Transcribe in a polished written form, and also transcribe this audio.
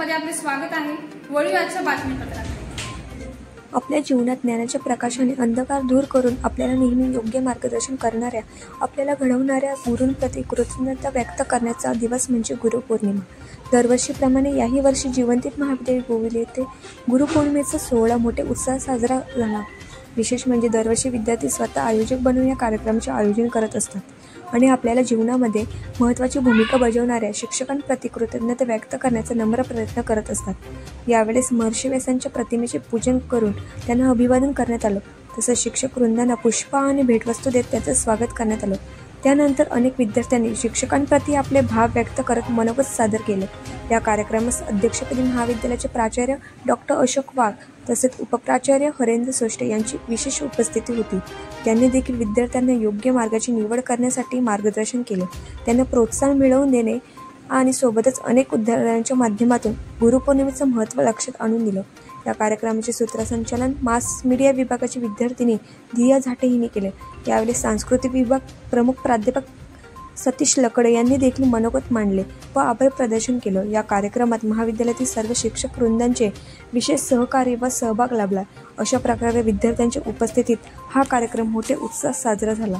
बातमीपत्रामध्ये आपले स्वागत आहे। वळूया आजच्या बातमीपत्रात। आपल्या जीवनात ज्ञानाच्या प्रकाशाने अंधकार दूर करून आपल्याला नेहमी योग्य मार्गदर्शन करणाऱ्या, आपल्याला घडवणाऱ्या गुरूंप्रती कृतज्ञता व्यक्त करण्याचा दिवस म्हणजे गुरुपौर्णिमा। दरवर्षीप्रमाणे याही वर्षी जीवनदीप महाविद्यालय गोविल येथे गुरुपौर्णिमेचा सोहळा मोठ्या उत्साहात साजरा झाला। विशेष म्हणजे दरवर्षी विद्यार्थी स्वतः आयोजक बनवून या कार्यक्रमाचे आयोजन करत असतात आणि आपल्याला जीवनामध्ये महत्त्वाची भूमिका बजावणाऱ्या शिक्षकांप्रती कृतज्ञता व्यक्त करण्याचा नम्र प्रयत्न करत असतात। यावेळेस महर्षी व्यासांच्या प्रतिमेचे पूजन करून त्यांना अभिवादन करण्यात आलं। तसंच शिक्षक वृंदांना पुष्प आणि भेटवस्तू देत त्यांचं स्वागत करण्यात आलं। त्यानंतर अनेक विद्यार्थ्यांनी शिक्षकांप्रती आपले भाव व्यक्त करत मनोगत सादर केले। या कार्यक्रमास अध्यक्षपदी महाविद्यालयाचे प्राचार्य डॉक्टर अशोक वाघ तसेच उपप्राचार्य हरेंद्र सोष्टे यांची विशेष उपस्थिती होती। त्यांनी देखील विद्यार्थ्यांना योग्य मार्गाची निवड करण्यासाठी मार्गदर्शन केले, त्यांना प्रोत्साहन मिळवून देणे आणि सोबतच अनेक उदाहरणांच्या माध्यमातून गुरुपौर्णिमेचं महत्त्व लक्षात आणून दिलं। या कार्यक्रमाचे सूत्रसंचालन मास मीडिया विभागाची विद्यार्थिनी दिया झाटे हिने केले। यावेळी सांस्कृतिक विभाग प्रमुख प्राध्यापक सतीश लकडे यांनी देखील मनोगत मांडले व आभार प्रदर्शन केलं। या कार्यक्रमात महाविद्यालयातील सर्व शिक्षक वृंदांचे विशेष सहकार्य व सहभाग लाभला। अशा प्रकारे विद्यार्थ्यांच्या उपस्थितीत हा कार्यक्रम मोठ्या उत्साहात साजरा झाला।